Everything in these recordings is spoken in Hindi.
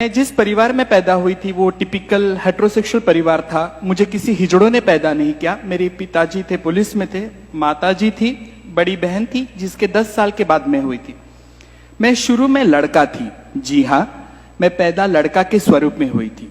मैं जिस परिवार में पैदा हुई थी वो टिपिकल हेट्रोसेक्सुअल परिवार था। मुझे किसी हिजड़ों ने पैदा नहीं किया। मेरे पिताजी थे, पुलिस में थे, माताजी थी, बड़ी बहन थी जिसके 10 साल के बाद मैं हुई थी। मैं शुरू में लड़का थी। जी हाँ, मैं पैदा लड़का के स्वरूप में हुई थी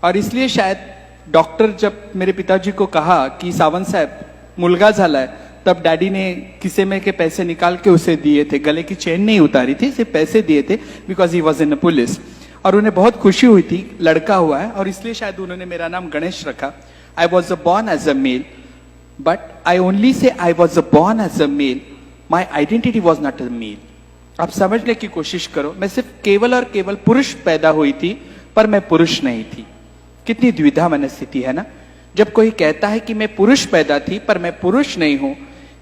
और इसलिए शायद डॉक्टर जब मेरे पिताजी को कहा कि सावंत साहब मुलगा झाला है, तब डैडी ने किसे में के पैसे निकाल के उसे दिए थे। गले की चेन नहीं उतारी थी, सिर्फ पैसे दिए थे because he was in police. और उन्हें बहुत खुशी हुई थी लड़का हुआ है और इसलिए शायद उन्होंने मेरा नाम गणेश रखा। I was born as a male, but I only say I was born as a male, my identity was not a male. आप समझने की कोशिश करो, मैं सिर्फ केवल और केवल पुरुष पैदा हुई थी, पर मैं पुरुष नहीं थी। कितनी द्विधा मनस्थिति है ना, जब कोई कहता है कि मैं पुरुष पैदा थी पर मैं पुरुष नहीं हूं।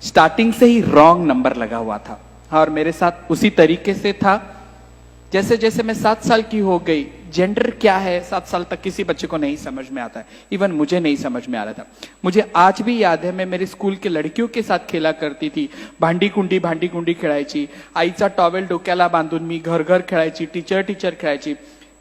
स्टार्टिंग से ही रॉन्ग नंबर लगा हुआ था और मेरे साथ उसी तरीके से था। जैसे जैसे मैं 7 साल की हो गई, जेंडर क्या है 7 साल तक किसी बच्चे को नहीं समझ में आता है। इवन मुझे नहीं समझ में आ रहा था। मुझे आज भी याद है, मैं मेरे स्कूल के लड़कियों के साथ खेला करती थी। भांडी कुंडी खेळायची, आईचा टॉवेल डोक्याला बांधून मी घर घर खेळायची, टीचर खेळायची।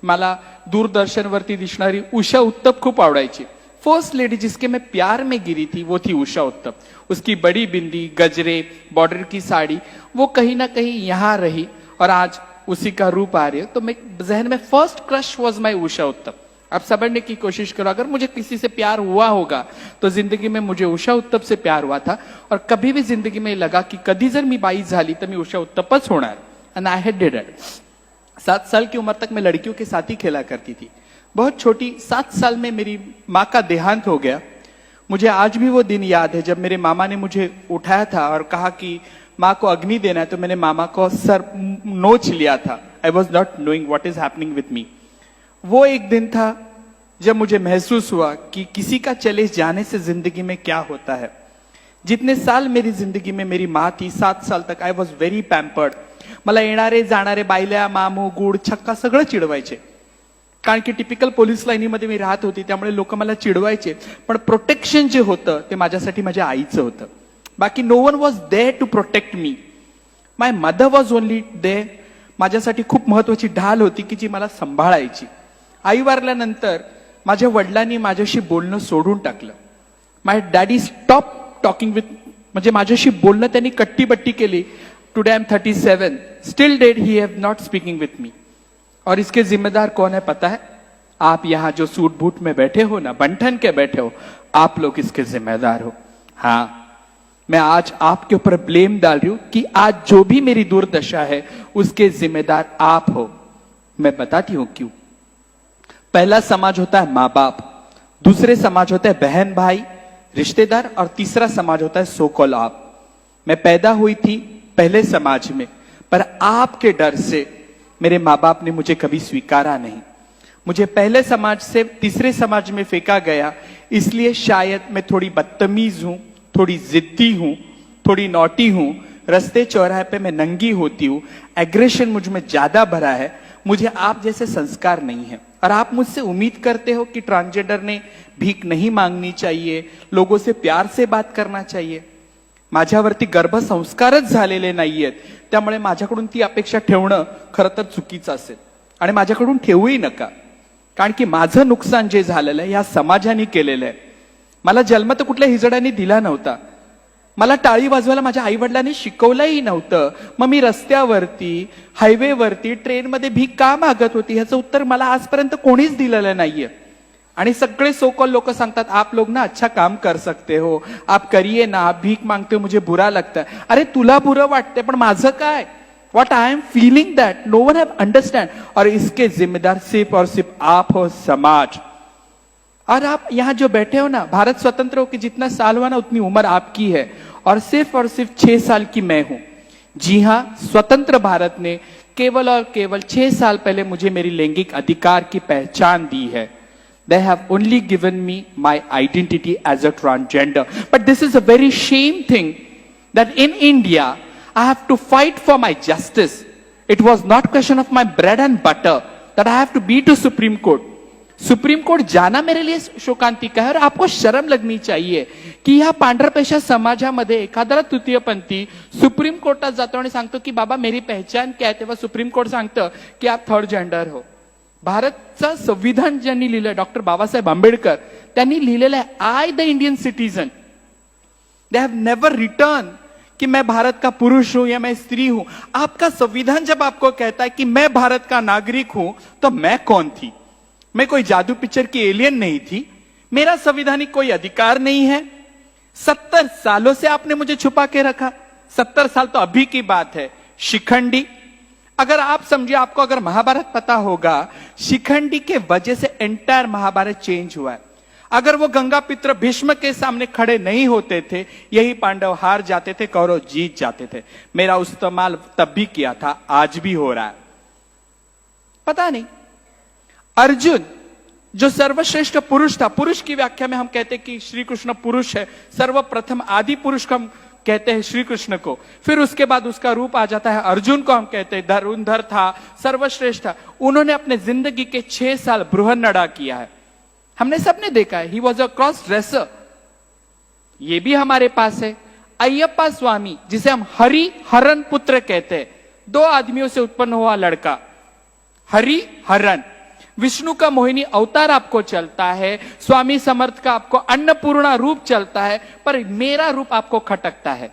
मला दूरदर्शनवरती दिसणारी उषा उत्तप खूप आवडायची। फर्स्ट लेडी जिसके मैं प्यार में गिरी थी वो थी उषा उत्तप। उसकी बड़ी बिंदी, गजरे, बॉर्डर की साड़ी, वो कहीं ना कहीं यहाँ रही और आज उसी का रूप आ रही है। तो मैं जहन में first crush was my Usha उत्तप। आप समझने की कोशिश करो, अगर मुझे किसी से प्यार हुआ होगा तो जिंदगी में मुझे उषा उत्तप से प्यार हुआ था। और कभी भी जिंदगी में लगा कि कधी जर मी बाई झाली तर मी उषा उत्तपच होणार, and I had did it. 7 साल की उम्र तक मैं लड़कियों के साथ ही खेला करती थी। बहुत छोटी 7 साल में मेरी माँ का देहांत हो गया। मुझे आज भी वो दिन याद है जब मेरे मामा ने मुझे उठाया था और कहा कि माँ को अग्नि देना है, तो मैंने मामा को सर नोच लिया था। I was not knowing what is happening with me. वो एक दिन था जब मुझे महसूस हुआ कि किसी का चले जाने से जिंदगी में क्या होता है। जितने साल मेरी जिंदगी में मेरी माँ थी, 7 साल तक आई वॉज व्हेरी पैम्पर्ड। मला येणारे जाणारे बायल्या, मामू, गुड, छक्का सगळं चिडवायचे, कारण की टिपिकल पोलीस लाईनीमध्ये मी राहत होती, त्यामुळे लोक मला चिडवायचे। पण प्रोटेक्शन जे होतं ते माझ्यासाठी माझ्या आईचं होतं। बाकी no one was there to protect me. My mother was only there. माझ्यासाठी खूप महत्वाची ढाल होती की जी मला सांभाळायची। आई वारल्यानंतर माझ्या वडिलांनी माझ्याशी बोलणं सोडून टाकलं। My daddy stop talking with, म्हणजे माझ्याशी बोलणं त्यांनी कट्टीबट्टी केली। Today I am 37, still dead he have not speaking with me. और इसके जिम्मेदार कौन है पता है? आप यहां जो सूट बूट में बैठे हो ना, बंठन के बैठे हो, आप लोग इसके जिम्मेदार हो। हाँ, मैं आज आपके ऊपर ब्लेम डाल रही हूं कि आज जो भी मेरी दुर्दशा है उसके जिम्मेदार आप हो। मैं बताती हूं क्यों। पहला समाज होता है माँ बाप, दूसरे समाज होता है बहन भाई, रिश्तेदार, और तीसरा समाज होता है सो कॉल्ड आप। मैं पैदा हुई थी पहले समाज में, पर आपके डर से मेरे माँ बाप ने मुझे कभी स्वीकारा नहीं। मुझे पहले समाज से तीसरे समाज में फेंका गया, इसलिए शायद मैं थोड़ी बदतमीज हूं, थोड़ी जिद्दी हूं, थोड़ी नॉटी हूं। रास्ते चौराहे पे मैं नंगी होती हूं। एग्रेशन मुझ में ज्यादा भरा है। मुझे आप जैसे संस्कार नहीं है और आप मुझसे उम्मीद करते हो कि ट्रांसजेंडर ने भीख नहीं मांगनी चाहिए, लोगों से प्यार से बात करना चाहिए। माझ्यावरती गर्भसंस्कारच झालेले नाहीयेत, त्यामुळे माझ्याकडून ती अपेक्षा ठेवणं खरं तर चुकीचं असेल आणि माझ्याकडून ठेवूही नका, कारण की माझं नुकसान जे झालेलं आहे या समाजाने केलेलं आहे। मला जन्म तर कुठल्या हिजड्यांनी दिला नव्हता। मला टाळी वाजवायला माझ्या आई वडिलांनी शिकवलंही नव्हतं। मग मी रस्त्यावरती, हायवेवरती, ट्रेनमध्ये भीक का मागत होती ह्याचं उत्तर मला आजपर्यंत कोणीच दिलेलं नाहीये। आणि सगळे सोकॉल लोक सांगतात आप लोग ना अच्छा काम कर सकते हो, आप करिए ना, आप भीक मांगते हो, मुझे बुरा लगता है। अरे तुला बुरं वाटते, पण माझं काय? What I am feeling that no one have understand। और इसके जिम्मेदार सिर्फ और सिर्फ आप हो, समाज। और आप यहाँ जो बैठे हो ना, भारत स्वतंत्र हो कि जितना साल हुआ ना उतनी उम्र आपकी है और सिर्फ 6 साल की मैं हूं। जी हाँ, स्वतंत्र भारत ने केवल और केवल 6 साल पहले मुझे मेरी लैंगिक अधिकार की पहचान दी है। They have only given me my identity as a transgender. But this is a very shame thing that in India I have to fight for my justice. It was not question of my bread and butter that I have to be to Supreme Court. Supreme court जाना मेरे लिए शोकांतिका है। और आपको शर्म लगनी चाहिए की या पांढरपेशा समाजामध्ये एखादा तृतीयपंथी सुप्रीम कोर्टात जातो आणि सांगतो की बाबा मेरी पहचान क्या है, तेव्हा सुप्रीम कोर्ट सांगतं की आप थर्ड जेंडर हो। भारतचं संविधान ज्यांनी लिहिलंय डॉक्टर बाबासाहेब आंबेडकर त्यांनी लिहिलेलं आहे I the Indian citizen. They have never return कि मैं भारत का पुरुष हूं या मैं स्त्री हूं. आपका संविधान जब आपको कहता है कि मैं भारत का नागरिक हूं तो मैं कौन थी? मैं कोई जादू पिक्चर की एलियन नहीं थी. मेरा संविधानिक कोई अधिकार नहीं है. 70 सालों से आपने मुझे छुपा के रखा. 70 साल तो अभी की बात है. शिखंडी, अगर आप समझिए, आपको अगर महाभारत पता होगा, शिखंडी के वजह से एंटायर महाभारत चेंज हुआ है. अगर वो गंगा पित्र भीष्म के सामने खड़े नहीं होते थे, यही पांडव हार जाते थे, कौरव जीत जाते थे. मेरा इस्तेमाल तब भी किया था, आज भी हो रहा है. पता नहीं. अर्जुन जो सर्वश्रेष्ठ पुरुष था, पुरुष की व्याख्या में हम कहते हैं कि श्री कृष्ण पुरुष है. सर्वप्रथम आदि पुरुष हम कहते हैं श्री कृष्ण को. फिर उसके बाद उसका रूप आ जाता है अर्जुन को हम कहते हैं. धनुर्धर था, सर्वश्रेष्ठ था. उन्होंने अपने जिंदगी के 6 साल बृहन्नड़ा किया है. हमने सबने देखा है. He was a cross dresser. ये भी हमारे पास है. अय्यप्पा स्वामी, जिसे हम हरि हरन पुत्र कहते हैं, 2 आदमियों से उत्पन्न हुआ लड़का. हरि हरन. विष्णु का मोहिनी अवतार आपको चलता है, स्वामी समर्थ का आपको अन्नपूर्णा रूप चलता है, पर मेरा रूप आपको खटकता है.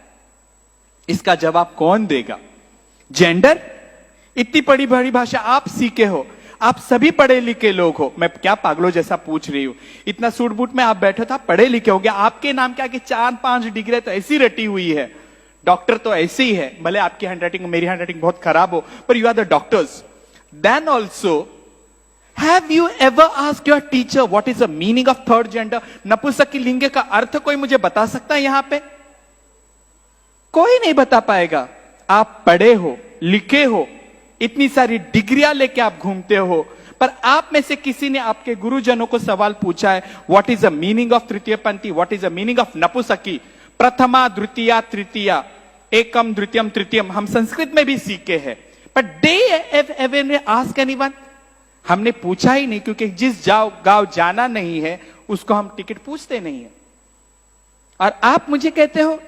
इसका जवाब कौन देगा? जेंडर? इतनी बड़ी बड़ी भाषा आप सीखे हो, आप सभी पढ़े लिखे लोग हो. मैं क्या पागलों जैसा पूछ रही हूं? इतना सूट बूट में आप बैठे था, पढ़े लिखे हो गया. आपके नाम क्या कि 4-5 डिग्री तो ऐसी रटी हुई है. डॉक्टर तो ऐसे ही है. भले आपकी हैंडराइटिंग मेरी हैंडराइटिंग बहुत खराब हो, पर you are the doctors. Then also, Have you ever asked your teacher what is the meaning of third gender? नपुंसक लिंग का अर्थ कोई मुझे बता सकता है यहां पे? कोई नहीं बता पाएगा. आप पढ़े हो, लिखे हो, इतनी सारी डिग्रियां लेके आप घूमते हो, पर आप में से किसी ने आपके गुरुजनों को सवाल पूछा है what is the meaning of तृतीय पंथी, what is the meaning of नपुंसकी? प्रथमा, द्वितीया, तृतीया, एकम, द्वितीयम, तृतीयम हम संस्कृत में भी सीखे हैं, but day ever ask anyone? हमने पूछा ही नहीं, क्योंकि जिस गांव जाना नहीं है उसको हम टिकट पूछते नहीं है. और आप मुझे कहते हो,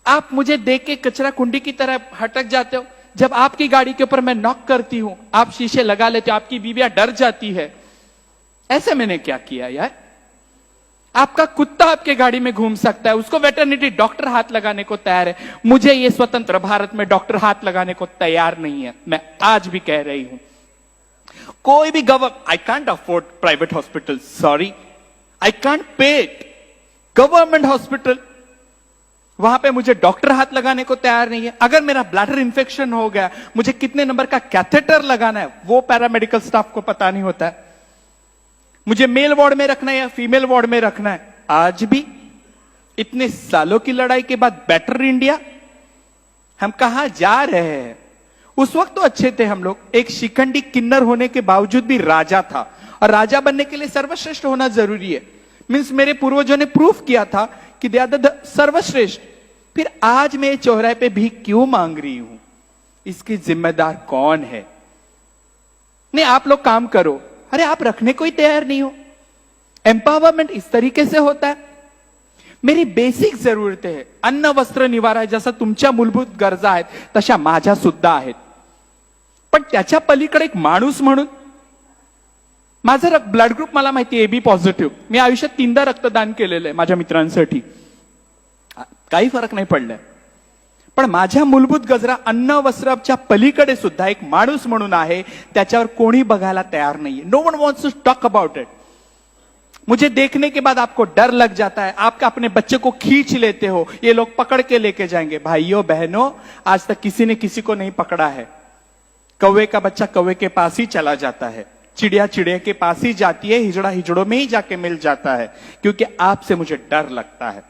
आप मुझे देख के कचरा कुंडी की तरह हटक जाते हो. जब आपकी गाड़ी के ऊपर मैं नॉक करती हूं, आप शीशे लगा लेते हो, आपकी बीवियां डर जाती है. ऐसे मैंने क्या किया यार? आपका कुत्ता आपके गाड़ी में घूम सकता है, उसको वेटरनिटी डॉक्टर हाथ लगाने को तैयार है. मुझे ये स्वतंत्र भारत में डॉक्टर हाथ लगाने को तैयार नहीं है. मैं आज भी कह रही हूं, कोई भी I can't afford private hospital, sorry, I can't pay it. Government hospital, वहां पे मुझे डॉक्टर हाथ लगाने को तैयार नहीं है. अगर मेरा ब्लैडर इंफेक्शन हो गया, मुझे कितने नंबर का कैथेटर लगाना है वो पैरामेडिकल स्टाफ को पता नहीं होता है. मुझे मेल वार्ड में रखना है या फीमेल वार्ड में रखना है. आज भी इतने सालों की लड़ाई के बाद बेटर इंडिया, हम कहां जा रहे हैं? उस वक्त तो अच्छे थे हम लोग. एक शिखंडी किन्नर होने के बावजूद भी राजा था, और राजा बनने के लिए सर्वश्रेष्ठ होना जरूरी है. मींस मेरे पूर्वजों ने प्रूफ किया था कि दे आर द सर्वश्रेष्ठ. फिर आज मैं चौराहे पे भी क्यों मांग रही हूं? इसकी जिम्मेदार कौन है? नहीं, आप लोग काम करो. अरे आप रखने को ही तैयार नहीं हो. एम्पावरमेंट इस तरीके से होता है. मेरी बेसिक जरूरतें है, अन्न वस्त्र निवारा, जसं तुमच्या मूलभूत गरजा आहेत तशा माझ्या सुद्धा आहेत. पण त्याच्या पलीकडे एक माणूस म्हणून, माझं ब्लड ग्रुप मला माहिती आहे, एबी पॉझिटिव्ह. मी आयुष्यात 3दा रक्तदान केलेलं आहे माझ्या मित्रांसाठी. काही फरक नाही पडलाय. पण माझ्या मूलभूत गरजा अन्न वस्त्राच्या पलीकडे सुद्धा एक माणूस म्हणून आहे, त्याच्यावर कोणी बघायला तयार नाहीये. No one wants to talk about it. मुझे देखने के बाद आपको डर लग जाता है, आप अपने बच्चे को खींच लेते हो, ये लोग पकड़ के लेके जाएंगे. भाइयों बहनों, आज तक किसी ने किसी को नहीं पकड़ा है. कौवे का बच्चा कौवे के पास ही चला जाता है, चिड़िया चिड़िया के पास ही जाती है, हिजड़ा हिजड़ों में ही जाके मिल जाता है, क्योंकि आपसे मुझे डर लगता है.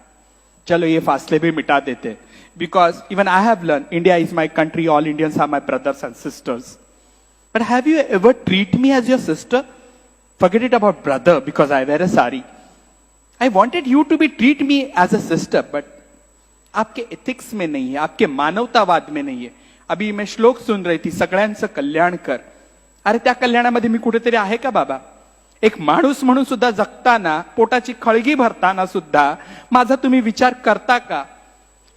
चलो ये फासले भी मिटा देते, because even I have learn India is my country, all Indians are my brothers and sisters. But have you ever treat me as your sister? Forget it about brother because I wear a sari. I wanted you to be treat me as a sister, but आपके एथिक्स में नहीं है, आपके मानवतावाद में नहीं है. अभी मैं श्लोक सुन रही थी, सगळ्यांचं कल्याण कर. अरे त्या कल्याणामध्ये मी कुठेतरी आहे का बाबा? एक माणूस म्हणून सुद्धा जगताना, पोटाची खळगी भरताना सुद्धा माझा तुम्ही विचार करता का?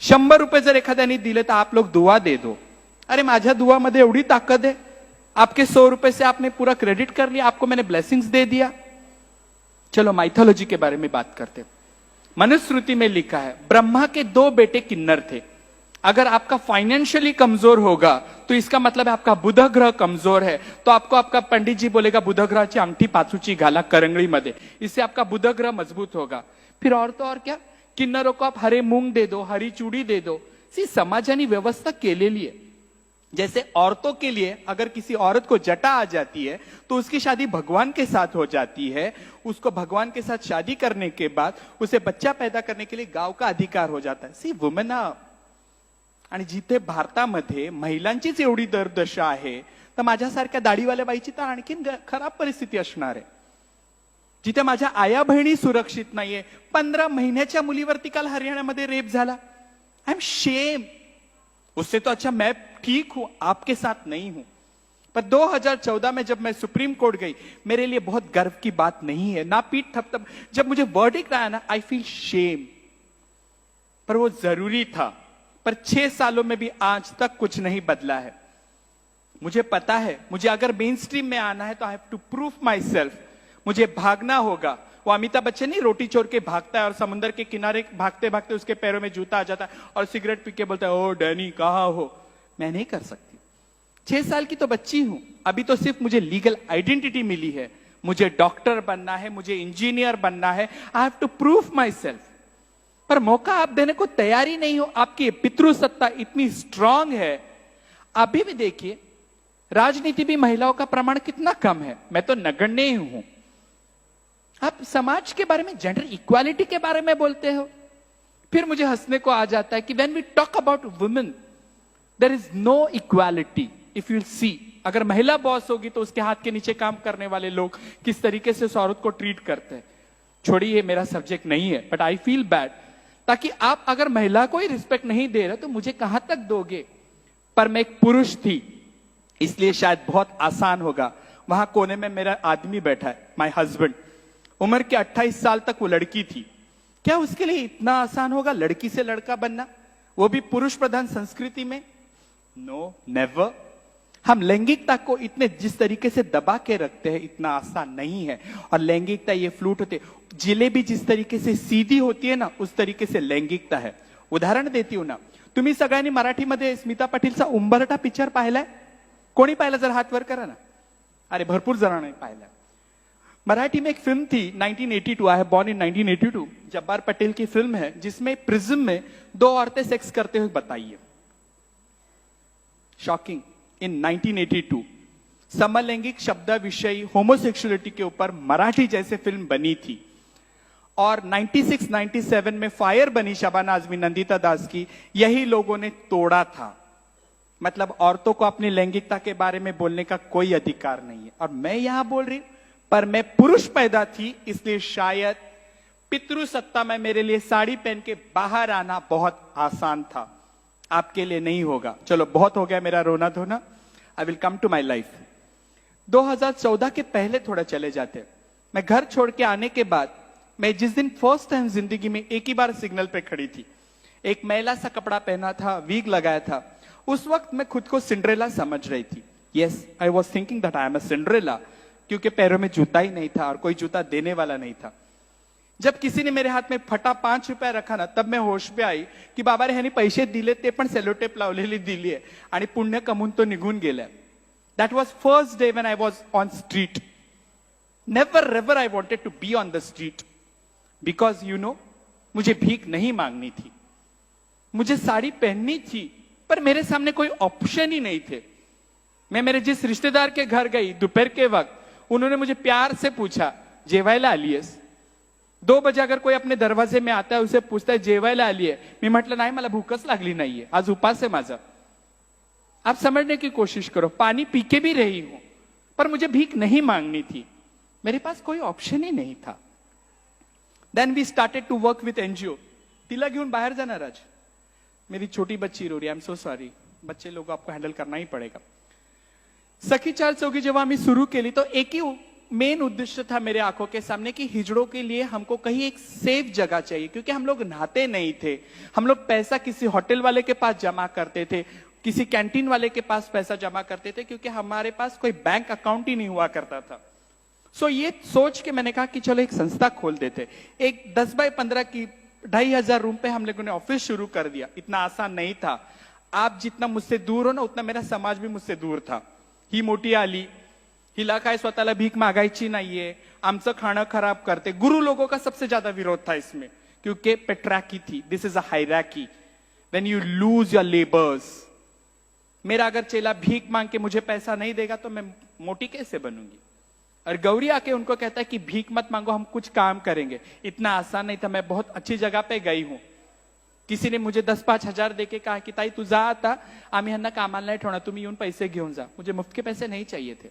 100 रुपये जर एखाद्याने दिले तर आप लोग दुआ दे दो. अरे माझ्या दुआमध्ये एवढी ताकद आहे, आपके 100 रुपए से आपने पूरा क्रेडिट कर लिया, आपको मैंने ब्लेसिंग्स दे दिया। चलो माइथोलॉजी के बारे में बात करते हैं। मनुस्मृति में लिखा है ब्रह्मा के 2 बेटे किन्नर थे। अगर आपका फाइनेंशियली कमजोर होगा तो इसका मतलब है आपका बुध ग्रह कमजोर है, तो आपको आपका पंडित जी बोलेगा बुध ग्रहाची अंगठी पाचूची घाला करंगळी मध्ये, इससे आपका बुध ग्रह मजबूत होगा। फिर और तो और क्या, किन्नरों को आप हरे मूंग दे दो, हरी चूड़ी दे दो। सी समाजानी व्यवस्था केलेली है। जैसे औरतों के लिए अगर किसी औरत को जटा आ जाती है तो उसकी शादी भगवान के साथ हो जाती है, उसको भगवान के साथ शादी करने के बाद उसे बच्चा पैदा करने के लिए गाव का अधिकार हो जाता है। सी वुमेन। आणि जिथे भारतामध्ये महिलांचीच एवढी दरदशा आहे तर माझ्यासारख्या दाढीवाल्या बाईची तर आणखीन खराब परिस्थिती असणार आहे। जिथे माझ्या आया बहिणी सुरक्षित नाहीये, 15 महिन्याच्या मुलीवरती काल हरियाणामध्ये रेप झाला। I am shame. उससे तो अच्छा मैं ठीक हूं, आपके साथ नहीं हूं। पर 2014 में जब मैं सुप्रीम कोर्ट गई, मेरे लिए बहुत गर्व की बात नहीं है, ना पीठ थपथप। जब मुझे वर्डिक्ट आया ना, आई फील शेम। पर वो जरूरी था। पर 6 सालों में भी आज तक कुछ नहीं बदला है। मुझे पता है मुझे अगर मेन स्ट्रीम में आना है तो I have to prove myself. मुझे भागना होगा। वो अमिताभ बच्चन नहीं रोटी चोर के भागता है और समुद्र के किनारे भागते भागते उसके पैरों में जूता आ जाता है और सिगरेट पी के बोलता है ओ डैनी कहां हो। मैं नहीं कर सकती। 6 साल की तो बच्ची हूं, अभी तो सिर्फ मुझे लीगल आइडेंटिटी मिली है। मुझे डॉक्टर बनना है, मुझे इंजीनियर बनना है। I have to prove myself. पर मौका आप देने को तैयार ही नहीं हो। आपकी पितृसत्ता इतनी स्ट्रांग है। अभी भी देखिए राजनीति भी महिलाओं का प्रमाण कितना कम है। मैं तो नगण्य ही हूं। आप समाज के बारे में, जेंडर इक्वालिटी के बारे में बोलते हो। फिर मुझे हंसने को आ जाता है कि when we talk about women there is no equality. If you see, अगर महिला बॉस होगी तो उसके हाथ के नीचे काम करने वाले लोग किस तरीके से उस औरत को ट्रीट करते हैं। छोड़िए, मेरा सब्जेक्ट नहीं है, बट आई फील बैड। ताकि आप अगर महिला को ही रिस्पेक्ट नहीं दे रहे तो मुझे कहां तक दोगे। पर मैं एक पुरुष थी, इसलिए शायद बहुत आसान होगा। वहां कोने में मेरा आदमी बैठा है, माय हस्बैंड। उम्र के 28 साल तक वो लड़की थी। क्या उसके लिए इतना आसान होगा लड़की से लड़का बनना, वो भी पुरुष प्रधान संस्कृति में? No, never. हम लैंगिकता को इतने जिस तरीके से दबा के रखते हैं इतना आसान नहीं है। और लैंगिकता ये फ्लूट होते, जिलेबी जिस तरीके से सीधी होती है ना, उस तरीके से लैंगिकता है। उदाहरण देती हूं ना, तुम्ही सगळ्यांनी मराठीमध्ये स्मिता पाटीलचा उंबरठा पिक्चर पाहिलाय? कोणी पाहिला जर हात वर करा ना। अरे भरपूर जणांनी पाहिला। मराठी में एक फिल्म थी 1982, I have born in 1982। Jabbar Patel की फिल्म है जिसमें प्रिज्म में 2 औरतें सेक्स करते हुए बताइए। शॉकिंग। इन 1982 समलैंगिक शब्द विषयी होमोसेक्सुअलिटी के ऊपर मराठी जैसे फिल्म बनी थी। और 96-97 में फायर बनी शबाना आजमी, नंदिता दास की, यही लोगों ने तोड़ा था। मतलब औरतों को अपनी लैंगिकता के बारे में बोलने का कोई अधिकार नहीं है। और मैं यहां बोल रही हूं, पर मैं पुरुष पैदा थी, इसलिए शायद पितृसत्ता में मेरे लिए साड़ी पहन के बाहर आना बहुत आसान था। आपके लिए नहीं होगा। चलो बहुत हो गया मेरा रोना धोना। I will come to my life. 2014 के पहले थोड़ा चले जाते। मैं घर छोड़ के आने के बाद मैं जिस दिन फर्स्ट टाइम जिंदगी में एक ही बार सिग्नल पे खड़ी थी, एक मैला सा कपड़ा पहना था, वीग लगाया था, उस वक्त मैं खुद को सिंड्रेला समझ रही थी। Yes, I was thinking that I am a Cinderella, क्योंकि पैरों में जूता ही नहीं था और कोई जूता देने वाला नहीं था। जब किसी ने मेरे हाथ में फटा 5 रुपया रखा ना, तब मैं होश पे आई की बाबा रे ह्यानी पैसे दिले, ते पण सेलोटेप लावलेली दिली आहे आणि पुण्य कमवून तो निघून गेलाय। That was first day when I was on street. Never ever I wanted to be on the street, because you know, मुझे भीख नहीं मांगनी थी, मुझे साड़ी पहननी थी, पर मेरे सामने कोई ऑप्शन ही नहीं थे। मैं मेरे जिस रिश्तेदार के घर गई दोपहर के वक्त, उन्होंने मुझे प्यार से पूछा जेवायला आलीयस? 2 बजे अगर कोई अपने दरवाजे में आता है, उसे पूछता है जेवायला आली है? मी म्हटलं नाही, मला भूकच लागली नाहीये, आज उपास है माझा। आप समझने की कोशिश करो, पानी पी के भी रही हूं, पर मुझे भीख नहीं मांगनी थी, मेरे पास कोई ऑप्शन ही नहीं था। Then we started to work with NGO. तिला घेऊन बाहर जाणार आज? मेरी छोटी बच्ची रो रही है, आई एम सो सॉरी। बच्चे लोग आपको हैंडल करना ही पड़ेगा। सखी 4 चौकी जब आम्ही सुरू केली तो एक ही मेन उद्देश्य था मेरे आंखों के सामने कि हिजड़ों के लिए हमको कहीं एक सेफ जगह चाहिए, क्योंकि हम लोग नहाते नहीं थे। हम लोग पैसा किसी होटल वाले के पास जमा करते थे, किसी कैंटीन वाले के पास पैसा जमा करते थे, क्योंकि हमारे पास कोई बैंक अकाउंट ही नहीं हुआ करता था। सो ये सोच के मैंने कहा कि चलो एक संस्था खोल देते। एक 10 बाय 15 की 2,500 रूम पे हम लोगों ने ऑफिस शुरू कर दिया। इतना आसान नहीं था। आप जितना मुझसे दूर हो ना, उतना मेरा समाज भी मुझसे दूर था। ही मोठी आली, हिला काय स्वतःला भीक मागायची नाहीये, आमचं खाणं खराब करते, गुरु लोगों का सबसे ज्यादा विरोध था इसमें, क्योंकि पेट्राकी थी। This is a hierarchy, when you lose your labours. मेरा अगर चेला भीख मांग के मुझे पैसा नहीं देगा तो मैं मोटी कैसे बनूंगी? और गौरी आके उनको कहता है कि भीख मत मांगो, हम कुछ काम करेंगे। इतना आसान नहीं था। मैं बहुत अच्छी जगह पे गई हूं। किसी ने मुझे 10-5 हजार देके कहा कि ताई तू जा, आता आम्ही ह्यांना कामाला नाही ठेवणार, तुम्ही येऊन पैसे घेऊन जा। मुझे मुफ्त के पैसे नहीं चाहिए थे।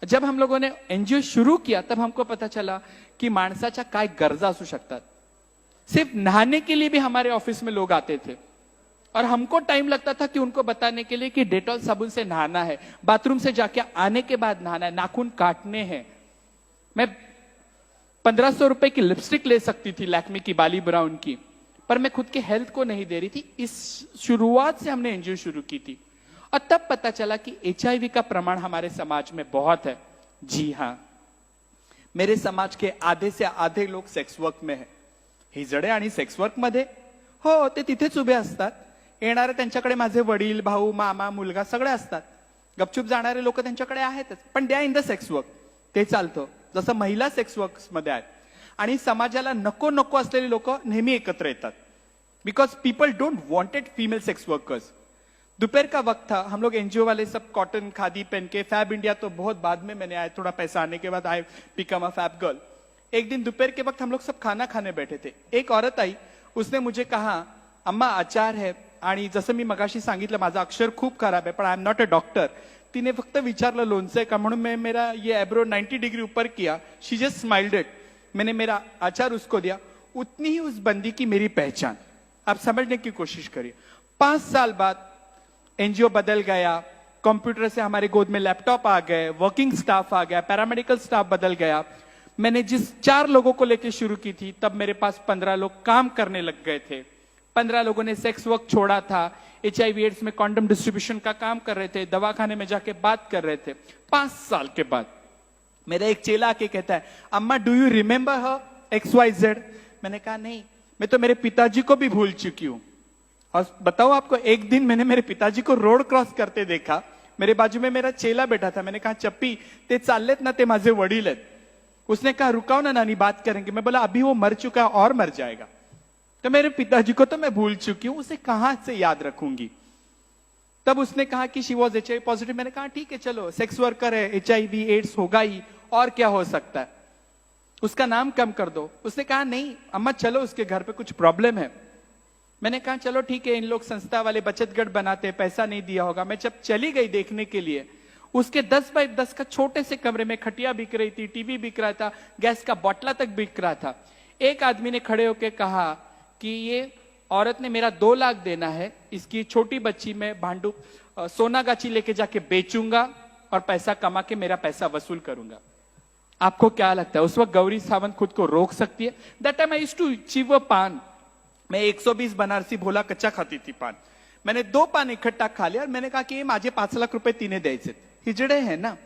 जब हम लोगों ने एनजीओ शुरू किया तब हमको पता चला कि माणसाच्या काय गरजा असू शकतात। सिर्फ नहाने के लिए भी हमारे ऑफिस में लोग आते थे और हमको टाइम लगता था कि उनको बताने के लिए कि डेटॉल साबुन से नहाना है, बाथरूम से जाके आने के बाद नहाना है, नाखून काटने हैं। मैं 1500 रुपए की लिपस्टिक ले सकती थी लैक्मे की बाली ब्राउन की, पर मैं खुद के हेल्थ को नहीं दे रही थी। इस शुरुआत से हमने एनजीओ शुरू की थी और तब पता चला कि एचआईवी का प्रमाण हमारे समाज में बहुत है। जी हां, मेरे समाज के आधे से आधे लोग सेक्स वर्क में है। हिजडे आणि सेक्स वर्क मध्ये हो, ते तिथेच उभे असतात। येणारे त्यांच्याकडे माझे वडील, भाऊ, मामा, मुलगा सगळे असतात। गपचूप जाणारे लोक त्यांच्याकडे आहेतच, पण they are in the sex work, ते चालतं। जसं महिला सेक्स वर्क मध्ये आहेत आणि समाजाला नको नको असलेले लोक नेहमी एकत्र येतात, because people don't wanted female sex workers. दोपहर का वक्त था, हम लोग एनजीओ वाले सब कॉटन खादी पहन के, फैब इंडिया तो बहुत बाद में मैंने आया, थोड़ा पैसा आने के बाद I become a fab girl. एक दिन दोपहर के वक्त हम लोग सब खाना खाने बैठे थे। एक औरत आई, उसने मुझे कहा अम्मा आचार है, आणि जसं मी मगाशी सांगितलं माझं अक्षर खूप खराब है, पण I am not a doctor. तिने फक्त विचारलं लोणचं का, म्हणून मैं मेरा ये एब्रो 90 डिग्री ऊपर किया। She just smiled it. मैंने मेरा आचार उसको दिया। उतनी ही उस बंदी की मेरी पहचान। आप समझने की कोशिश करिए। 5 साल बाद एनजीओ बदल गया, कंप्यूटर से हमारे गोद में लैपटॉप आ गए, वर्किंग स्टाफ आ गया, पैरामेडिकल स्टाफ बदल गया। मैंने जिस 4 लोगों को लेकर शुरू की थी, तब मेरे पास 15 लोग काम करने लग गए थे। 15 लोगों ने सेक्स वर्क छोड़ा था, एचआईवी एड्स में कॉन्डम डिस्ट्रीब्यूशन का काम कर रहे थे, दवाखाने में जाके बात कर रहे थे। 5 साल के बाद मेरा एक चेला आके कहता है, अम्मा do you remember her XYZ? मैंने कहा नहीं, मैं तो मेरे पिताजी को भी भूल चुकी हूं। और बताओ आपको, एक दिन मैंने मेरे पिताजी को रोड क्रॉस करते देखा। मेरे बाजू में मेरा चेला बैठा था। मैंने कहा चप्पी ते चाललेत ना, ते माझे वडील आहेत। उसने कहा रुकाओ ना नानी, बात करेंगे। मैं बोला अभी वो मर चुका और मर जाएगा। तो मेरे पिताजी को तो मैं भूल चुकी हूं, उसे कहां से याद रखूंगी। तब उसने कहा कि शी वॉज HIV पॉजिटिव। मैंने कहा ठीक है चलो, सेक्स वर्कर है, HIV एड्स होगा ही, और क्या हो सकता है, उसका नाम कम कर दो। उसने कहा नहीं अम्मा चलो, उसके घर पे कुछ प्रॉब्लम है। मैंने कहा चलो ठीक है, इन लोग संस्था वाले बचत गढ़ बनाते, पैसा नहीं दिया होगा। मैं जब चली गई देखने के लिए, उसके 10 बाय 10 का छोटे से कमरे में खटिया बिक रही थी, टीवी बिक रहा था, गैस का बोतला तक बिक रहा था। एक आदमी ने खड़े होकर कहा कि ये औरत ने मेरा 2 लाख देना है, इसकी छोटी बच्ची में भांडू सोना गाची लेके जाके बेचूंगा और पैसा कमा के मेरा पैसा वसूल करूंगा। आपको क्या लगता है उस वक्त गौरी सावंत खुद को रोक सकती है? That time I used to chew paan. मैं 120 बनारसी भोला कच्चा खाती थी पान। मैंने 2 पान इकट्ठा खा लिया और मैंने कहा कि ये माझे 5 लाख रुपए तिने द्यायचे। हिजडे है ना।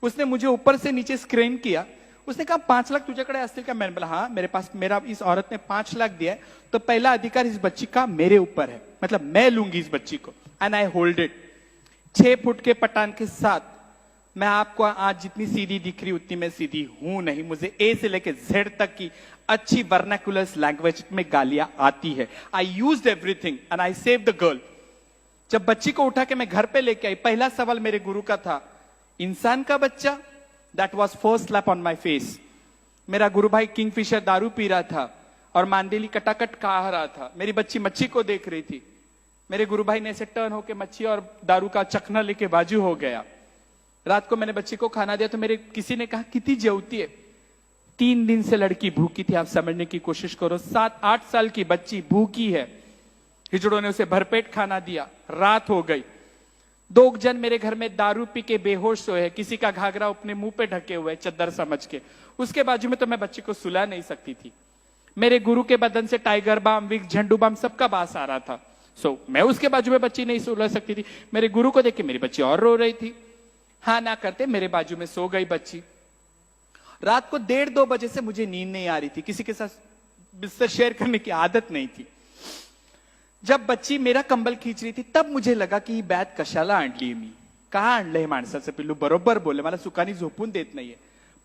उसने मुझे ऊपर से नीचे स्क्रीन किया। उसने कहा 5 लाख तुझ्याकडे असतील का? मैंने बोला हाँ मेरे पास, मेरा इस औरत ने 5 लाख दिया है, तो पहला अधिकार इस बच्ची का मेरे ऊपर है, मतलब मैं लूंगी इस बच्ची को, and I hold it. 6 foot के पठान के साथ मैं आपको आज जितनी सीधी दिख रही उतनी मैं सीधी हूं नहीं। मुझे ए से लेके जेड तक की अच्छी वर्नाकुलर लैंग्वेज में गालियां आती है। I used everything and I save the girl. जब बच्ची को उठा के मैं घर पे लेके आई, पहला सवाल मेरे गुरु का था, इंसान का बच्चा? That was first slap on my face. मेरा गुरु भाई किंगफिशर दारू पी रहा था और मांदेली कटाकट खा रहा था। मेरी बच्ची मच्छी को देख रही थी। मेरे गुरु भाई ने ऐसे टर्न होके मच्छी और दारू का चखना लेके बाजू हो गया। रात को मैंने बच्ची को खाना दिया तो मेरे किसी ने कहा कितनी जेवती है? 3 दिन से लड़की भूखी थी। आप समझने की कोशिश करो, 7-8 साल की बच्ची भूखी है। हिजड़ों ने उसे भरपेट खाना दिया। रात हो गई। 2 जन मेरे घर में दारू पी के बेहोश सोए हैं, किसी का घाघरा अपने मुंह पे ढके हुए चद्दर समझ के। उसके बाजू में तो मैं बच्ची को सुला नहीं सकती थी। मेरे गुरु के बदन से टाइगर बाम, विक्स, झंडू बाम सबका बास आ रहा था। मैं उसके बाजू में बच्ची नहीं सो सकती थी। मेरे गुरु को देख के मेरी बच्ची और रो रही थी। हाँ ना करते मेरे बाजू में सो गई बच्ची। रात को 1:30-2 बजे से मुझे नींद नहीं आ रही थी, किसी के साथ बिस्तर शेयर करने की आदत नहीं थी। जब बच्ची मेरा कंबल खींच रही थी तब मुझे लगा की ही बॅग कशाला आणली मी, का आणलंय माणसाचं पिल्लू, बरोबर बोले, मला सुखानी झोपून देत नाहीये।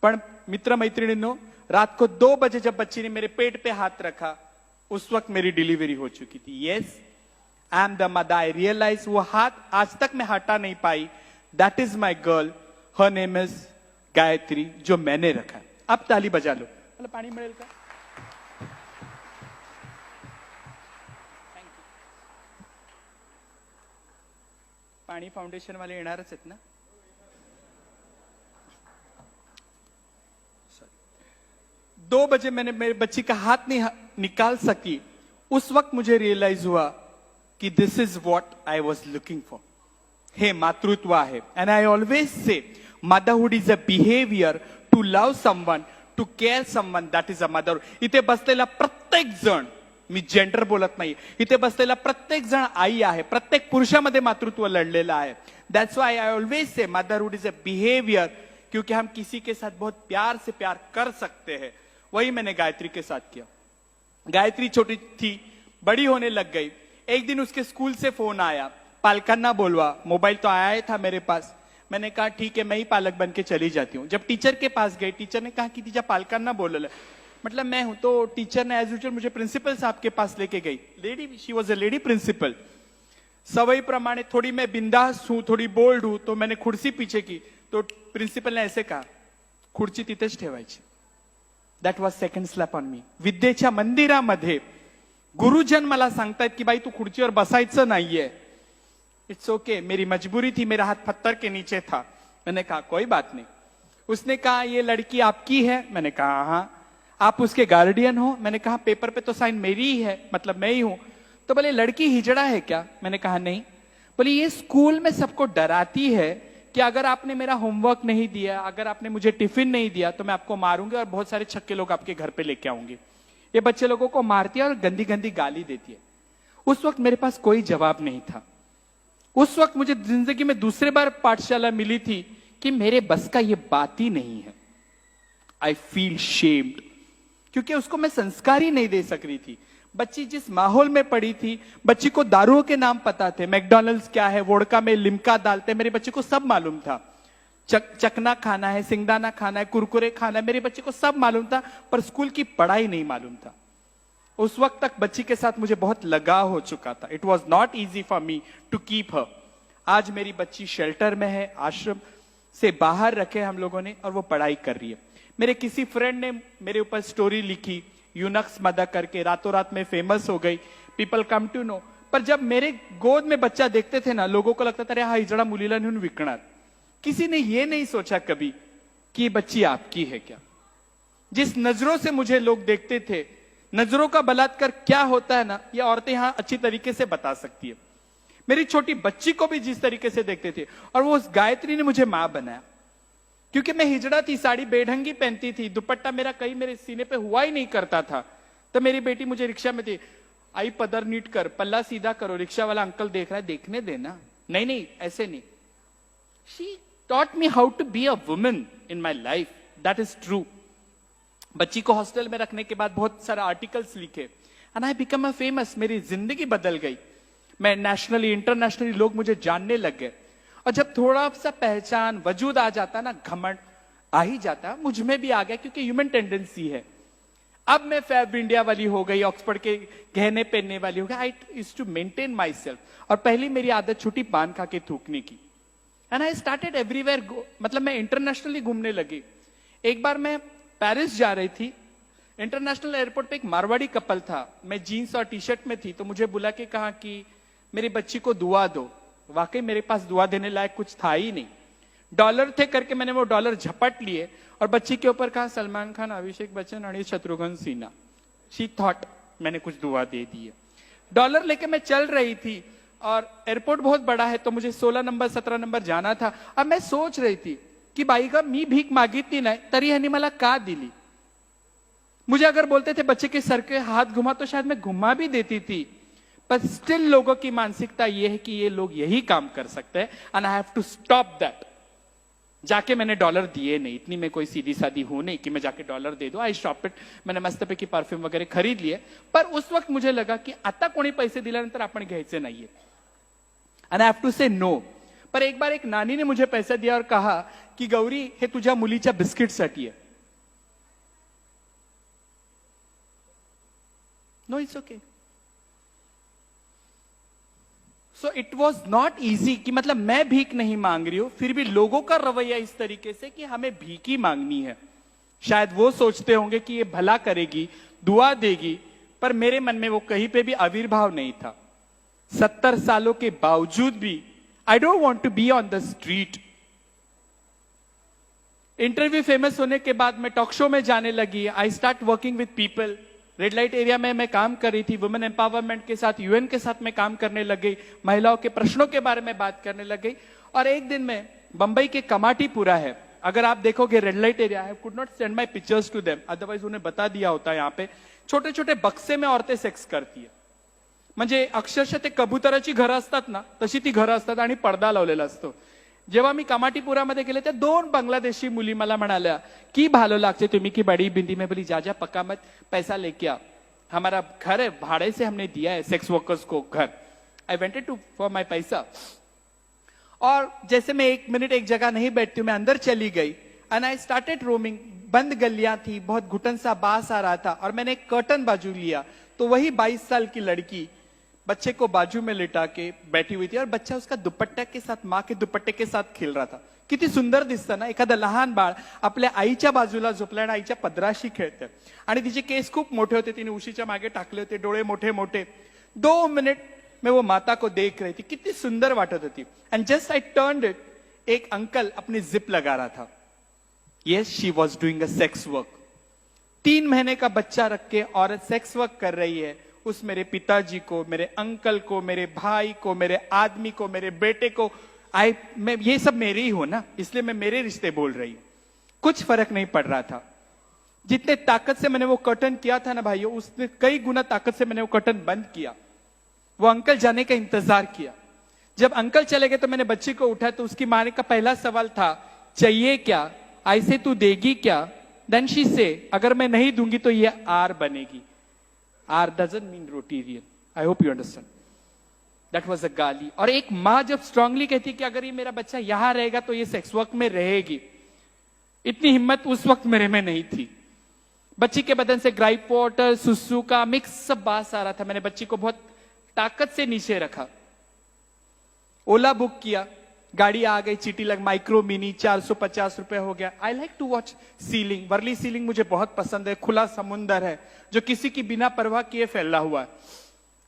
पण मित्र मैत्रिणींनो, रात को 2 बजे जब बच्ची ने मेरे पेट पे हाथ रखा उस वक्त मेरी डिलीवरी हो चुकी थी। Yes, I am the mother. I realise वो हाथ आज तक मैं हटा नहीं पाई। That is my girl, her name is Gayatri, जो मैंने रखा। अब ताली बजा लो। मला पाणी मिळेल का? पाणी फाउंडेशन वाले येणारच आहेत ना? 2 बजे मैंने मेरे बच्ची का हाथ नहीं निकाल सकी। उस वक्त मुझे रियलाइज हुआ कि this is what I was looking for. हे मातृत्व आहे। And I always say motherhood is a behaviour to love someone, to care someone, that is a mother. इथे बसलेला प्रत्येक जण, मी जेंडर बोलत नाही, इथे बसलेला प्रत्येक जण आई आहे। प्रत्येक पुरुषामध्ये मातृत्व लढलेलं आहे। That's why I always say motherhood is a behaviour, क्योंकि हम किसी के साथ बहुत प्यार से प्यार कर सकते हैं। वही मैंने गायत्री के साथ किया। गायत्री छोटी थी, बड़ी होने लग गई। एक दिन उसके स्कूल से फोन आया, पालकांना बोलवा। मोबाइल तो आया था मेरे पास। मैंने कहा ठीक है, मैं ही पालक बन के चली जाती हूँ। जब टीचर के पास गई, टीचर ने कहा कि तिच्या पालकांना बोलवलं। मतलब मैं हूं तो टीचर ने एज यूजुअल मुझे प्रिंसिपल साहब के पास लेके गई। Lady, she was a lady principal. सवई प्रमाणे थोड़ी मैं बिंदास हूं, थोड़ी बोल्ड हूं, तो मैंने खुर्ची पीछे की, तो प्रिंसिपल ने ऐसे कहा, खुर्ची तिथेच ठेवायची। That was second slap on me. विद्येच्या मंदिरामध्ये गुरुजन मला सांगतायत की बाई तू खुर्चीवर बसायचं नाहीये। इट्स ओके, मेरी मजबूरी थी, मेरा हाथ पत्थर के नीचे था। मैंने कहा कोई बात नहीं। उसने कहा ये लड़की आपकी है? मैंने कहा हाँ। आप उसके गार्डियन हो? मैंने कहा पेपर पे तो साइन मेरी ही है, मतलब मैं ही हूं। तो बोले लड़की हिजड़ा है क्या? मैंने कहा नहीं। बोले ये स्कूल में सबको डराती है कि अगर आपने मेरा होमवर्क नहीं दिया, अगर आपने मुझे टिफिन नहीं दिया तो मैं आपको मारूंगी और बहुत सारे छक्के लोग आपके घर पे लेके आऊंगी। ये बच्चे लोगों को मारती है और गंदी गंदी गाली देती है। उस वक्त मेरे पास कोई जवाब नहीं था। उस वक्त मुझे जिंदगी में दूसरे बार पाठशाला मिली थी कि मेरे बस का ये बात ही नहीं है। आई फील शेम्ड, क्योंकि उसको मैं संस्कार ही नहीं दे सक रही थी। बच्ची जिस माहौल में पड़ी थी, बच्ची को दारुओं के नाम पता थे, मैकडॉनल्ड्स क्या है, वोडका में लिम्का डालते, मेरे बच्चे को सब मालूम था। चकना खाना है, सिंगदाना खाना है, कुरकुरे खाना है, मेरे बच्चे को सब मालूम था, पर स्कूल की पढ़ाई नहीं मालूम था। उस वक्त तक बच्ची के साथ मुझे बहुत लगाव हो चुका था। It was not easy for me to keep her. आज मेरी बच्ची शेल्टर में है, आश्रम से बाहर रखे हम लोगों ने, और वो पढ़ाई कर रही है। मेरे किसी फ्रेंड ने मेरे ऊपर स्टोरी लिखी, यूनक्स मदर करके, रातों रात में फेमस हो गई, पीपल कम टू नो। पर जब मेरे गोद में बच्चा देखते थे ना, लोगों को लगता था अरे हा हिजड़ा मुलीला नेऊन विकणार। किसी ने ये नहीं सोचा कभी कि ये बच्ची आपकी है क्या। जिस नजरों से मुझे लोग देखते थे, नजरों का बलात्कार क्या होता है ना, ये औरतें यहां अच्छी तरीके से बता सकती है। मेरी छोटी बच्ची को भी जिस तरीके से देखते थे, और वो उस गायत्री ने मुझे मां बनाया। क्योंकि मैं हिजड़ा थी, साड़ी बेढंगी पहनती थी, दुपट्टा मेरा कहीं मेरे सीने पे हुआ ही नहीं करता था। तो मेरी बेटी मुझे रिक्शा में थी, आई पदर नीट कर, पल्ला सीधा करो, रिक्शा वाला अंकल देख रहा है, देखने देना। नहीं नहीं, ऐसे नहीं। She taught me how to be a woman in my life. That is true. बच्ची को हॉस्टल में रखने के बाद बहुत सारे आर्टिकल्स लिखे, and I become a famous. मेरी जिंदगी बदल गई। मैं नेशनली इंटरनेशनली लोग मुझे जानने लग गए। और जब थोड़ा सा पहचान वजूद आ जाता ना, घमंड आ ही जाता। मुझ में भी आ गया, क्योंकि ह्यूमन टेंडेंसी है। अब मैं फैब इंडिया वाली हो गई, ऑक्सफोर्ड के गहने पहनने वाली हो गई। I used to maintain myself. और पहली मेरी आदत छुट्टी पान खा के थूकने की। एंड आई स्टार्टेड एवरीवेयर, मतलब मैं इंटरनेशनली घूमने लगी। एक बार मैं पेरिस जा रही थी, इंटरनेशनल एयरपोर्ट पे एक मारवाड़ी कपल था। मैं जीन्स और टी शर्ट में थी, तो मुझे बुला के कहा कि मेरी बच्ची को दुआ दो। वाकई मेरे पास दुआ देने लायक कुछ था ही नहीं। डॉलर थे करके मैंने वो डॉलर झपट लिए और बच्ची के ऊपर कहा सलमान खान, अभिषेक बच्चन और शत्रुघ्न सिन्हा। शी थॉट मैंने कुछ दुआ दे दी है। डॉलर लेके मैं चल रही थी, और एयरपोर्ट बहुत बड़ा है, तो मुझे 16 नंबर 17 नंबर जाना था। अब मैं सोच रही थी की बाई का मी भीक मागितली नाही तरी ह्यांनी मला का दिली। मुझे अगर बोलते थे बच्चे के सर के हाथ घुमा, तो शायद मैं घुमा भी देती थी, पर स्टिल लोगों की मानसिकता यह है कि ये लोग यही काम कर सकते हैं and I have to stop that. जाके मैंने डॉलर दिए नहीं, इतनी मैं कोई सीधी सादी हूं नहीं कि मैं जाके डॉलर दे दूं। I stop it. मैंने मस्तपैकी परफ्यूम वगैरह खरीद लिए, पर उस वक्त मुझे लगा की आता कोणी पैसे दिल्यानंतर आपण घ्यायचे नाहीये एंड आई हैव टू से नो। पर एक बार एक नानी ने मुझे पैसा दिया और कहा की गौरी हे तुझ्या मुलीच्या बिस्किटसाठी आहे। No it's okay. So it was not easy कि मतलब मैं भीख नहीं मांग रही हूं, फिर भी लोगों का रवैया इस तरीके से कि हमें भीख ही मांगनी है। शायद वो सोचते होंगे कि ये भला करेगी, दुआ देगी, पर मेरे मन में वो कहीं पे भी आविर्भाव नहीं था। 70 सालों के बावजूद भी I don't want to be on the street. Interview famous होने के बाद मैं टॉक शो में जाने लगी। I start working with people. Red light area में मैं काम कर रही थी, वुमेन एम्पावरमेंट के साथ, यूएन के साथ मैं काम करने लग गई, महिलाओं के प्रश्नों के बारे में बात करने लग गई। और एक दिन में बंबई के कमाटीपुरा है, अगर आप देखोगे red light area, I could not send my pictures to them, otherwise उन्हें बता दिया होता है। यहाँ पे छोटे छोटे बक्से में औरतें सेक्स करती है, म्हणजे अक्षरशः ते कबुतराची घरं असतात ना, तशी ती घरं असतात आणि पडदा लावलेला असतो। जेव्हा मी कमाटीपुरामध्ये गेले त्या 2 बांग्लादेशी मुली मला म्हणाल्या की भालो लागते तुम्ही की बड़ी बिंदी में, बोली जा जा पक्का मत, पैसा लेके आ, हमारा घर है, भाड़े से हमने दिया है सेक्स वर्कर्स को घर। आई वेंटेड टू फॉर माई पैसा। और जैसे मैं 1 मिनट एक जगह नहीं बैठती हूं, मैं अंदर चली गई एंड आई स्टार्टेड रोमिंग। बंद गलियां थी, बहुत घुटन सा बास आ रहा था, और मैंने एक कर्टन बाजू लिया तो वही 22 साल की लड़की बच्चे को बाजू में लिटा के बैठी हुई थी, और बच्चा उसका दुपट्टा के साथ, माँ के दुपट्टे के साथ खेल रहा था। किती सुंदर दिसतं ना, एखादं लहान बाळ आपल्या आईच्या बाजूला झोपलं आणि आईच्या पदराशी खेळतं, आणि तिचे केस खूप मोठे होते, तिने उशीच्या मागे टाकले होते, डोळे मोठे मोठे। 2 मिनट में वो माता को देख रही थी, कितनी सुंदर वाटत होती। And just I turned it, एक अंकल अपनी जिप लगा रहा था। Yes, she was doing a sex work. 3 महीने का बच्चा रख के औरत सेक्स वर्क कर रही है। उस मेरे पिताजी को, मेरे अंकल को, मेरे भाई को, मेरे आदमी को, मेरे बेटे को, मैं ये सब मेरे ही हो ना, इसलिए मैं मेरे रिश्ते बोल रही हूं। कुछ फर्क नहीं पड़ रहा था। जितने ताकत से मैंने वो कर्टन किया था ना भाइयों, उसने कई गुना ताकत से मैंने वो कर्टन बंद किया। वो अंकल जाने का इंतजार किया। जब अंकल चले गए तो मैंने बच्ची को उठाया, तो उसकी माँ का पहला सवाल था, चाहिए क्या, ऐसे तू देगी क्या? देन शी से, अगर मैं नहीं दूंगी तो ये आर बनेगी। R doesn't mean Rotarian, I hope you understand. That was a गाली। और एक माँ जब स्ट्रांगली कहती कि अगर ये मेरा बच्चा यहां रहेगा तो ये सेक्स वर्क में रहेगी, इतनी हिम्मत उस वक्त मेरे में नहीं थी। बच्ची के बदन से ग्राइप वाटर, सुसु का मिक्स सब बास आ रहा था। मैंने बच्ची को बहुत ताकत से नीचे रखा, ओला बुक किया, गाड़ी आ गई, चीटी लग, माइक्रो मिनी 450 रुपए हो गया। I like to watch sea link, Worli sea link मुझे बहुत पसंद है, खुला समुंदर है जो किसी की बिना परवाह किए फैला हुआ है।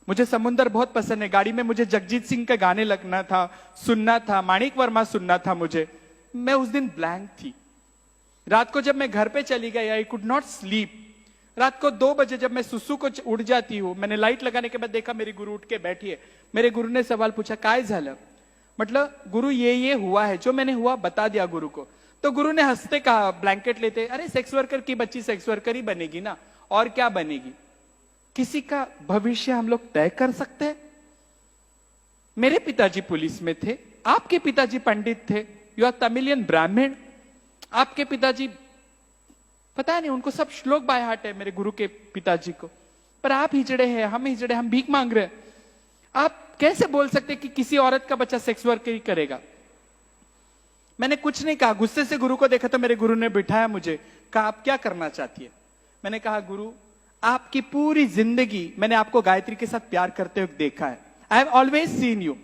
मुझे समुंदर बहुत पसंद है। गाड़ी में मुझे जगजीत सिंह के गाने लगना था, सुनना था, माणिक वर्मा सुनना था मुझे। मैं उस दिन ब्लैंक थी। रात को जब मैं घर पे चली गई, आई कुड नॉट स्लीप। रात को 2 बजे जब मैं सुसु को उठ जाती हूं, मैंने लाइट लगाने के बाद देखा मेरी गुरु उठ के बैठी है। मेरे गुरु ने सवाल पूछा, काय झालं? मतलब गुरु ये हुआ है, जो मैंने हुआ बता दिया गुरु को। तो गुरु ने हंसते कहा, ब्लैंकेट लेते, अरे सेक्स वर्कर की बच्ची सेक्स वर्कर ही बनेगी ना, और क्या बनेगी? किसी का भविष्य हम लोग तय कर सकते हैं? मेरे पिताजी पुलिस में थे, आपके पिताजी पंडित थे, यू आर तमिलियन ब्राह्मण, आपके पिताजी पता नहीं, उनको सब श्लोक बाय हार्ट है मेरे गुरु के पिताजी को। पर आप हिजड़े हैं, हम हिजड़े, हम भीख मांग रहे हैं। आप कैसे बोल सकते कि किसी औरत का बच्चा सेक्स वर्क ही करेगा? मैंने कुछ नहीं कहा, गुस्से से गुरु को देखा तो मेरे गुरु ने बिठाया मुझे, कहा आप क्या करना चाहती है? मैंने कहा गुरु, आपकी पूरी जिंदगी मैंने आपको गायत्री के साथ प्यार करते हुए देखा है। I have always seen you.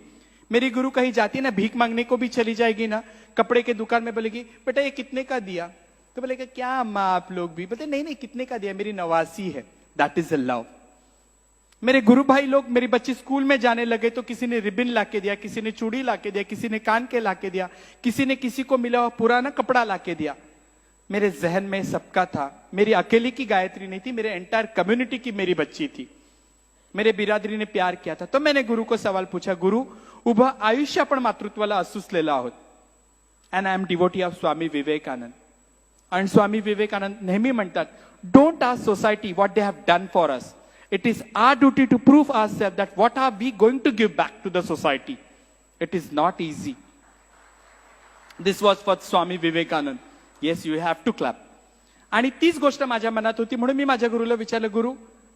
मेरी गुरु कहीं जाती है ना, भीख मांगने को भी चली जाएगी ना, कपड़े के दुकान में बोलेगी, बेटा ये कितने का दिया? तो बोलेगा क्या अम्मा आप लोग भी? बोलते नहीं नहीं, कितने का दिया? मेरी नवासी है। That is a love. मेरे गुरु भाई लोग, मेरी बच्ची स्कूल में जाने लगे तो किसी ने रिबिन लाके दिया, किसी ने चूड़ी लाके दिया, किसी ने कान के लाके दिया, किसी ने किसी को मिला हुआ पुराना कपड़ा लाके दिया। मेरे जहन में सबका था। मेरी अकेली की गायत्री नहीं थी, मेरे एंटायर कम्युनिटी की मेरी बच्ची थी। मेरे बिरादरी ने प्यार किया था। तो मैंने गुरु को सवाल पूछा, गुरु उभं आयुष्य आपण मातृत्वाला असूसलेलं आहोत, and I am devotee of Swami Vivekananda. आणि स्वामी विवेकानंद नेहमी म्हणतात, don't ask society what they have done for us, It is our duty to prove ourselves that what are we going to give back to the society. It is not easy. This was for Swami Vivekanand. Yes, you have to clap. आणि तीच गोष्ट माझ्या मनात होती म्हणून मी माझ्या गुरुला विचारलं, गुरु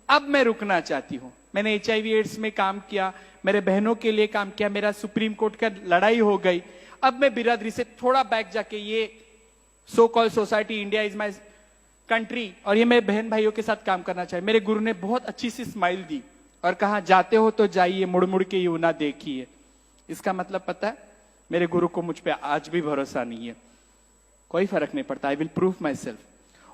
अब मैं रुकना चाहती हूं. मैंने HIV एड्स में काम किया, मेरे बहनों के लिए काम किया, मेरा सुप्रीम कोर्ट का लड़ाई हो गई. अब मैं बिरादरी से थोड़ा बैक जाके ये so called society India is my country और ये मेरे बहन भाइयों के साथ काम करना चाहिए. मेरे गुरु ने बहुत अच्छी सी स्माइल दी और कहा, जाते हो तो जाइए, मुड़ मुड़ के यूं ना देखिए. इसका मतलब पता है, मेरे गुरु को मुझ पे आज भी भरोसा नहीं है. कोई फर्क नहीं पड़ता. I will prove my self.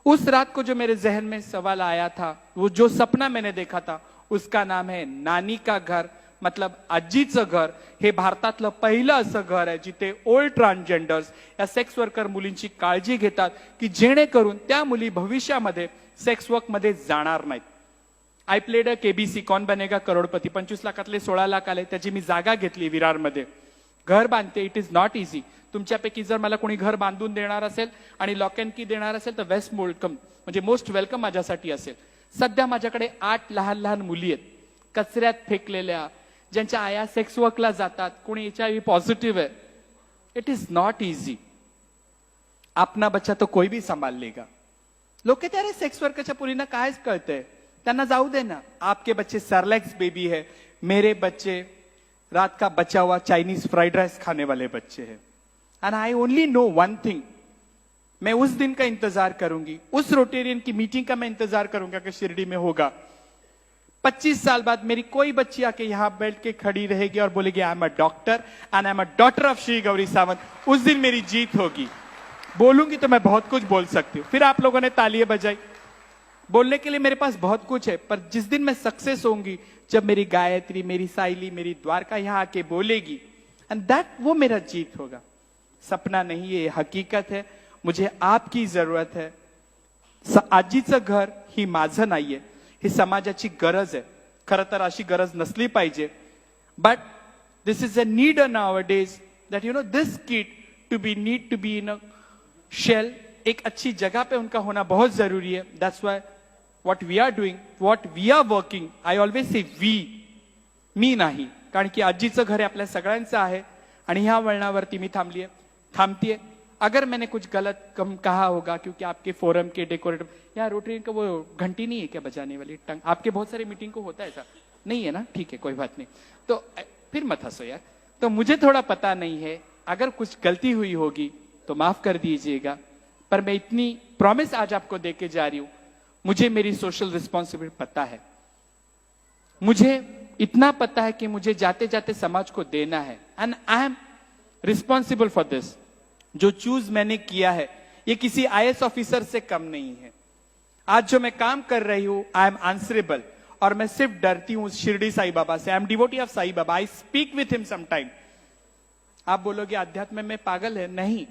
उस रात को जो मेरे जहन में सवाल आया था, वो जो सपना मैंने देखा था, उसका नाम है नानी का घर, मतलब आजीचं घर. हे भारतातलं पहिलं असं घर आहे जिथे ओल्ड ट्रान्सजेंडर्स या सेक्स वर्कर मुलींची काळजी घेतात की जेणेकरून त्या मुली भविष्यामध्ये सेक्स वर्क मध्ये जाणार नाहीत. आय प्लेड अ केबीसी, कौन बनेगा करोडपती. 25 लाखातले 16 लाख आले, त्याची मी जागा घेतली विरारमध्ये. घर बांधते. It is not easy. तुमच्यापैकी जर मला कोणी घर बांधून देणार असेल आणि लॉक अँड की देणार असेल तर वेस्ट वेलकम, म्हणजे मोस्ट वेलकम माझ्यासाठी असेल. सध्या माझ्याकडे 8 लहान लहान मुली आहेत, कचऱ्यात फेकलेल्या, ज्यांच्या आया सेक्स वर्कला जातात, कोणी HIV पॉझिटिव्ह आहे. It is not easy. अपना बच्चा तो कोई भी संभाल लेगा. लोक कहते अरे सेक्स वर्करच्या पुरींना कायच कळतंय, त्यांना जाऊ दे ना. आपके बच्चे सरलेक्स बेबी है, मेरे बच्चे रात का बचा हुआ चाइनीज फ्राइड राइस खाने वाले बच्चे हैं. And I only know one thing, मैं उस दिन का इंतजार करूंगी, उस रोटेरियन की मीटिंग का मैं इंतजार करूंगा कि शिरडी में होगा. 25 साल बाद मेरी कोई बच्ची आके यहां बैठ के खड़ी रहेगी और बोलेगी I am a doctor and I am a daughter of Shri Gauri Sawant. उस दिन मेरी जीत होगी. बोलूंगी तो मैं बहुत कुछ बोल सकती हूं. फिर आप लोगों ने तालियां बजाई. बोलने के लिए मेरे पास बहुत कुछ है, पर जिस दिन मैं सक्सेस होंगी, जब मेरी गायत्री, मेरी साइली, मेरी द्वारका यहां आके बोलेगी, एंड दैट वो मेरा जीत होगा. सपना नहीं, ये हकीकत है. मुझे आपकी जरूरत है. आजीचं घर ही माझं नाहीये, ही समाजाची गरज आहे. खरं तर अशी गरज नसली पाहिजे, but this is a need nowadays that you know this kid to be need to be in a shell. एक अच्छी जगह पे उनका होना बहुत जरूरी है. That's why what we are doing, what we are working, I always say we, मी नाही, कारण की आजीचं घर आपल्या सगळ्यांचं आहे. आणि ह्या वळणावरती मी थांबतीये. अगर मैंने कुछ गलत कम कहा होगा, क्योंकि आपके फोरम के डेकोरेटर, यहाँ रोटरी का वो घंटी नहीं है क्या बजाने वाली टंग? आपके बहुत सारे मीटिंग को होता है ऐसा? नहीं है ना, ठीक है, कोई बात नहीं. तो फिर मत हंसो यार. तो मुझे थोड़ा पता नहीं है, अगर कुछ गलती हुई होगी तो माफ कर दीजिएगा. पर मैं इतनी प्रॉमिस आज आपको देके जा रही हूं, मुझे मेरी सोशल रिस्पॉन्सिबिलिटी पता है. मुझे इतना पता है कि मुझे जाते जाते समाज को देना है, and I am responsible for this. जो चूज मैंने किया है, ये किसी IAS ऑफिसर से कम नहीं है. आज जो मैं काम कर रही हूं, आई एम आंसरेबल. और मैं सिर्फ डरती हूं शिरडी साई बाबा से. I am devotee of Sai Baba. I speak with him sometime. आप बोलोगे अध्यात्म में पागल है. नहीं,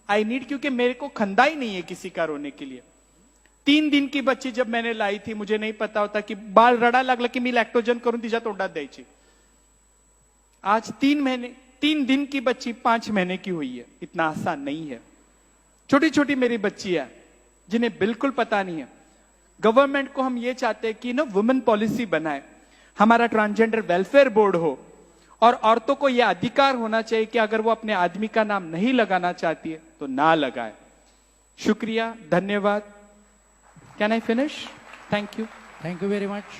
आई नीड, क्योंकि मेरे को खंदा ही नहीं है किसी का रोने के लिए. 3 दिन की बच्ची जब मैंने लाई थी, मुझे नहीं पता होता की बाळ रडा लागलं की मी लॅक्टोजन करून तिच्या तोंडात द्यायची. आज 3 दिन की बच्ची 5 महीने की हुई है. इतना आसान नहीं है. छोटी छोटी मेरी बच्ची है जिन्हें बिल्कुल पता नहीं है. गवर्नमेंट को हम ये चाहते हैं कि ना वुमेन पॉलिसी बनाए, हमारा ट्रांसजेंडर वेलफेयर बोर्ड हो, और औरतों को यह अधिकार होना चाहिए कि अगर वो अपने आदमी का नाम नहीं लगाना चाहती है तो ना लगाए. शुक्रिया, धन्यवाद. Can I finish? Thank you. Thank you very much.